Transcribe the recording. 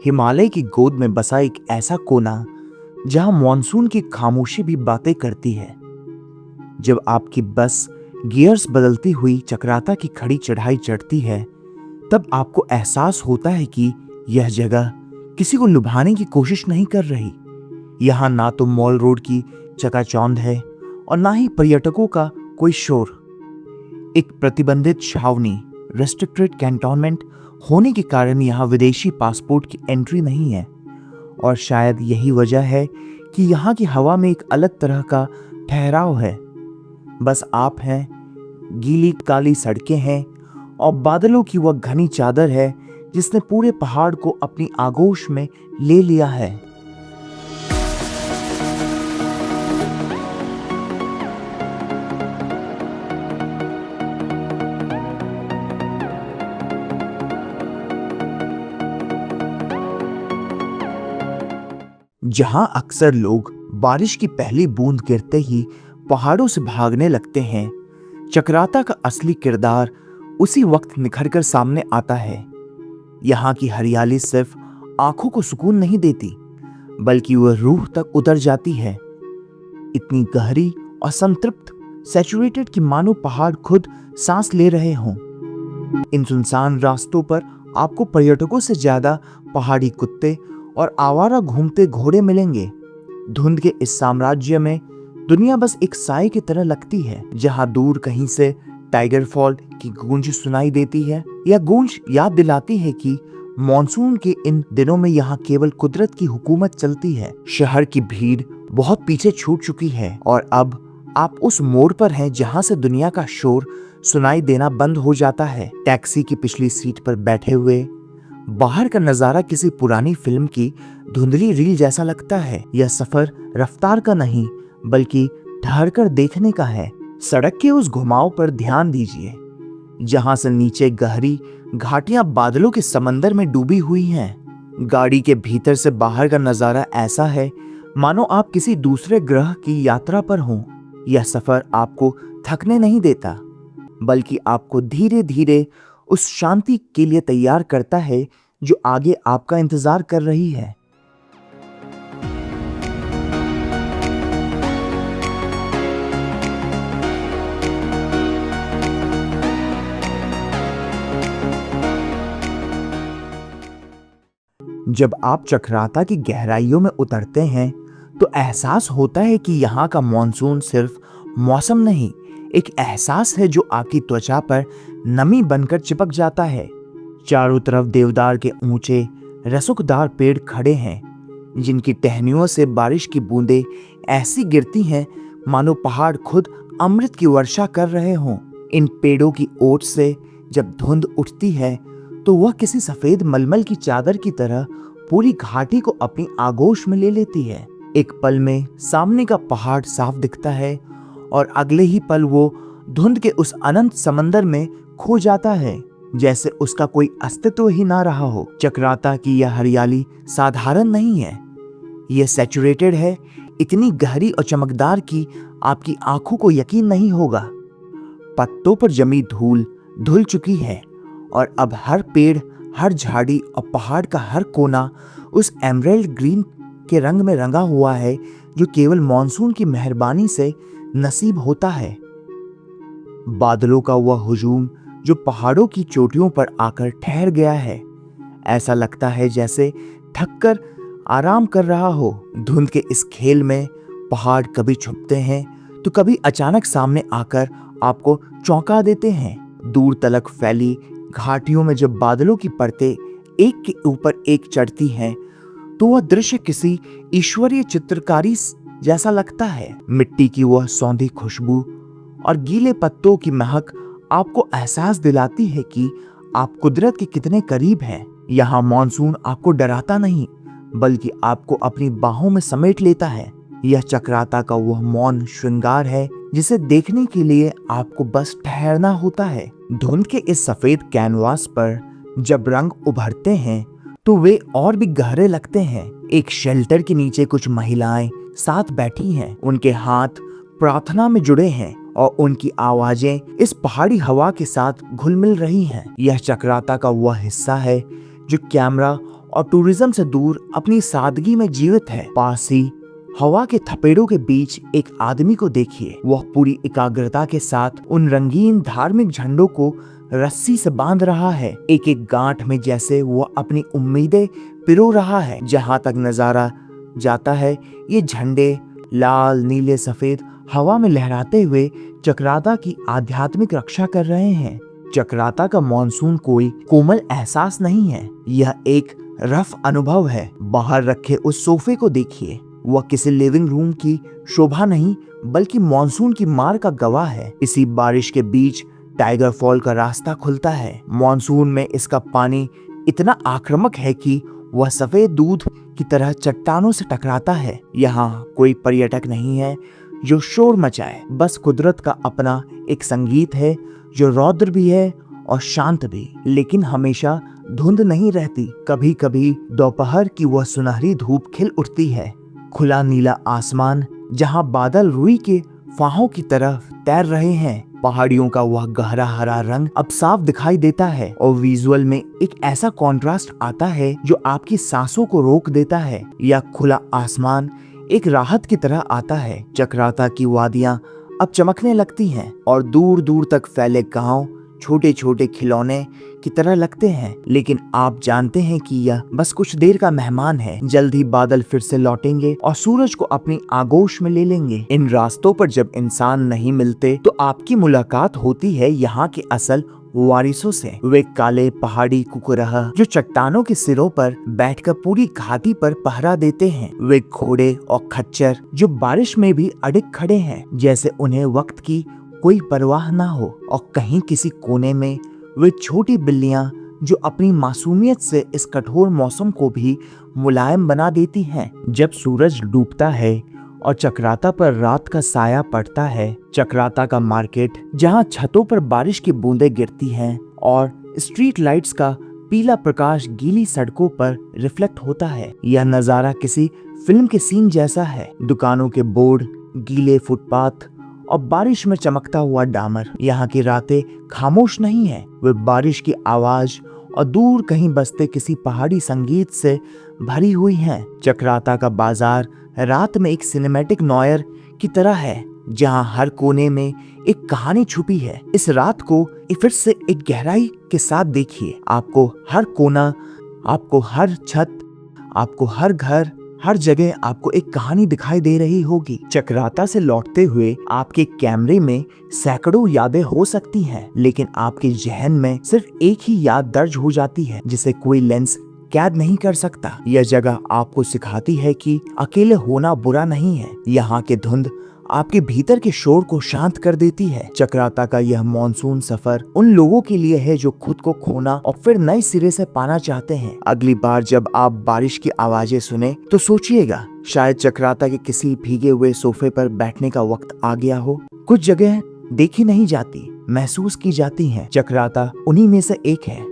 हिमालय की गोद में बसा एक ऐसा कोना जहां मॉनसून की खामोशी भी बातें करती है। जब आपकी बस गियर्स बदलती हुई चक्राता की खड़ी चढ़ाई चढ़ती है, तब आपको एहसास होता है कि यह जगह किसी को लुभाने की कोशिश नहीं कर रही। यहाँ ना तो मॉल रोड की चकाचौंध है और ना ही पर्यटकों का कोई शोर। एक प्रतिबंधित छावनी, रेस्ट्रिक्टेड कैंटोनमेंट होने के कारण यहाँ विदेशी पासपोर्ट की एंट्री नहीं है। और शायद यही वजह है कि यहाँ की हवा में एक अलग तरह का ठहराव है। बस आप हैं, गीली काली सड़कें हैं और बादलों की वह घनी चादर है जिसने पूरे पहाड़ को अपनी आगोश में ले लिया है। जहां अक्सर लोग बारिश की पहली बूंद गिरते ही पहाड़ों से भागने लगते हैं, चक्राता का असली किरदार उसी वक्त निखरकर सामने आता है। यहाँ की हरियाली सिर्फ आंखों को सुकून नहीं देती, बल्कि वह रूह तक उतर जाती है। इतनी गहरी और संतृप्त, सैचुरेटेड कि मानो पहाड़ खुद सांस ले रहे हों। इन सुनसान रास्तों पर आपको पर्यटकों से ज्यादा पहाड़ी कुत्ते और आवारा घूमते घोड़े मिलेंगे। धुंध के इस साम्राज्य में दुनिया बस एक साए की तरह लगती है। जहां दूर कहीं से टाइगर फॉल की गूंज सुनाई देती है, यह गूंज याद दिलाती है कि मॉनसून के इन दिनों में यहाँ केवल कुदरत की हुकूमत चलती है। शहर की भीड़ बहुत पीछे छूट चुकी है और अब आप उस मोड़ पर हैं जहां से दुनिया का शोर सुनाई देना बंद हो जाता है। टैक्सी की पिछली सीट पर बैठे हुए बाहर का नजारा किसी पुरानी फिल्म की धुंधली रील जैसा लगता है। यह सफर रफ्तार का नहीं, बल्कि ठहरकर देखने का है। सड़क के उस घुमाव पर ध्यान दीजिए, जहां से नीचे गहरी घाटियां बादलों के समंदर में डूबी हुई हैं। गाड़ी के भीतर से बाहर का नजारा ऐसा है मानो आप किसी दूसरे ग्रह की यात्रा पर हों। यह सफर आपको थकने नहीं देता, बल्कि आपको धीरे धीरे उस शांति के लिए तैयार करता है जो आगे आपका इंतजार कर रही है। जब आप चक्राता की गहराइयों में उतरते हैं, तो एहसास होता है कि यहाँ का मॉनसून सिर्फ मौसम नहीं, एक एहसास है जो आपकी त्वचा पर नमी बनकर चिपक जाता है। चारों तरफ देवदार के ऊंचे रसूखदार पेड़ खड़े हैं, जिनकी टहनियों से बारिश की बूंदें ऐसी गिरती हैं मानो पहाड़ खुद अमृत की वर्षा कर रहे हों। इन पेड़ों की ओट से जब धुंध उठती है, तो वह किसी सफेद मलमल की चादर की तरह पूरी घाटी को अपनी आगोश में ले लेती है। एक पल में सामने का पहाड़ साफ दिखता है और अगले ही पल वो धुंध के उस अनंत समंदर में खो जाता है, जैसे उसका कोई अस्तित्व ही ना रहा हो। चक्राता की यह हरियाली साधारण नहीं है, यह सैचुरेटेड है, इतनी गहरी और चमकदार कि आपकी आंखों को यकीन नहीं होगा। पत्तों पर जमी धूल धुल चुकी है और अब हर पेड़, हर झाड़ी और पहाड़ का हर कोना उस एमराल्ड ग्रीन के रंग में रंगा हुआ है जो केवल मॉनसून की मेहरबानी से नसीब होता है। बादलों का वह हुजूम जो पहाड़ों की चोटियों पर आकर ठहर गया है, ऐसा लगता है जैसे थककर आराम कर रहा हो। धुंध के इस खेल में पहाड़ कभी छुपते हैं तो कभी अचानक सामने आकर आपको चौंका देते हैं। दूर तलक फैली घाटियों में जब बादलों की परतें एक के ऊपर एक चढ़ती हैं, तो वह दृश्य किसी ईश्वरीय चित्रकारी जैसा लगता है। मिट्टी की वह सौंधी खुशबू और गीले पत्तों की महक आपको एहसास दिलाती है कि आप कुदरत के कितने करीब हैं। यहाँ मॉनसून आपको डराता नहीं, बल्कि आपको अपनी बाहों में समेट लेता है। यह चक्राता का वह मौन श्रृंगार है जिसे देखने के लिए आपको बस ठहरना होता है। धुंध के इस सफेद कैनवास पर जब रंग उभरते हैं, तो वे और भी गहरे लगते हैं। एक शेल्टर के नीचे कुछ महिलाएं साथ बैठी हैं, उनके हाथ प्रार्थना में जुड़े हैं और उनकी आवाजें इस पहाड़ी हवा के साथ घुल मिल रही हैं। यह चक्राता का वह हिस्सा है जो कैमरा और टूरिज्म से दूर अपनी सादगी में जीवित है। पास ही हवा के थपेड़ों के बीच एक आदमी को देखिए। वह पूरी एकाग्रता के साथ उन रंगीन धार्मिक झंडों को रस्सी से बांध रहा है, एक एक गांठ में, जैसे वह अपनी उम्मीदें पिरो रहा है। जहां तक नजारा जाता है, ये झंडे लाल नीले सफेद हवा में लहराते हुए चक्राता की आध्यात्मिक रक्षा कर रहे हैं। चक्राता का मॉनसून कोई कोमल एहसास नहीं है, यह एक रफ अनुभव है। बाहर रखे उस सोफे को देखिए, वह किसी लिविंग रूम की शोभा नहीं बल्कि मॉनसून की मार का गवाह है। इसी बारिश के बीच टाइगर फॉल का रास्ता खुलता है। मॉनसून में इसका पानी इतना आक्रामक है कि वह सफेद दूध की तरह चट्टानों से टकराता है। यहाँ कोई पर्यटक नहीं है जो शोर मचाए, बस कुदरत का अपना एक संगीत है जो रौद्र भी है और शांत भी। लेकिन हमेशा धुंध नहीं रहती, कभी कभी दोपहर की वह सुनहरी धूप खिल उठती है। खुला नीला आसमान जहां बादल रुई के फाहों की तरफ तैर रहे हैं। पहाड़ियों का वह गहरा हरा रंग अब साफ दिखाई देता है और विजुअल में एक ऐसा कॉन्ट्रास्ट आता है जो आपकी सांसों को रोक देता है। यह खुला आसमान एक राहत की तरह आता है। चक्राता की वादियां अब चमकने लगती हैं और दूर दूर तक फैले गांव छोटे छोटे खिलौने की तरह लगते हैं। लेकिन आप जानते हैं कि यह बस कुछ देर का मेहमान है। जल्द ही बादल फिर से लौटेंगे और सूरज को अपनी आगोश में ले लेंगे। इन रास्तों पर जब इंसान नहीं मिलते तो आपकी मुलाकात होती है यहाँ के असल वारिसों से। वे काले पहाड़ी कुकुरहा जो चट्टानों के सिरों पर बैठकर पूरी घाटी पर पहरा देते हैं। वे घोड़े और खच्चर जो बारिश में भी अड़िग खड़े हैं, जैसे उन्हें वक्त की कोई परवाह ना हो। और कहीं किसी कोने में वे छोटी बिल्लियां जो अपनी मासूमियत से इस कठोर मौसम को भी मुलायम बना देती हैं। जब सूरज डूबता है और चक्राता पर रात का साया पड़ता है, चक्राता का मार्केट जहां छतों पर बारिश की बूंदें गिरती हैं और स्ट्रीट लाइट्स का पीला प्रकाश गीली सड़कों पर रिफ्लेक्ट होता है, यह नजारा किसी फिल्म के सीन जैसा है। दुकानों के बोर्ड, गीले फुटपाथ और बारिश में चमकता हुआ डामर। यहाँ की रातें खामोश नहीं है, वे बारिश की आवाज और दूर कहीं बसते किसी पहाड़ी संगीत से भरी हुई हैं। चक्राता का बाजार रात में एक सिनेमैटिक नॉयर की तरह है, जहाँ हर कोने में एक कहानी छुपी है। इस रात को फिर से एक गहराई के साथ देखिए। आपको हर कोना, आपको हर छत, आपको हर घर, हर जगह आपको एक कहानी दिखाई दे रही होगी। चक्राता से लौटते हुए आपके कैमरे में सैकड़ों यादें हो सकती हैं, लेकिन आपके जहन में सिर्फ एक ही याद दर्ज हो जाती है जिसे कोई लेंस कैद नहीं कर सकता। यह जगह आपको सिखाती है कि अकेले होना बुरा नहीं है। यहाँ के धुंध आपके भीतर के शोर को शांत कर देती है। चक्राता का यह मॉनसून सफर उन लोगों के लिए है जो खुद को खोना और फिर नए सिरे से पाना चाहते हैं। अगली बार जब आप बारिश की आवाजें सुने तो सोचिएगा, शायद चक्राता के किसी भीगे हुए सोफे पर बैठने का वक्त आ गया हो। कुछ जगह देखी नहीं जाती, महसूस की जाती हैं। चक्राता उन्हीं में से एक है।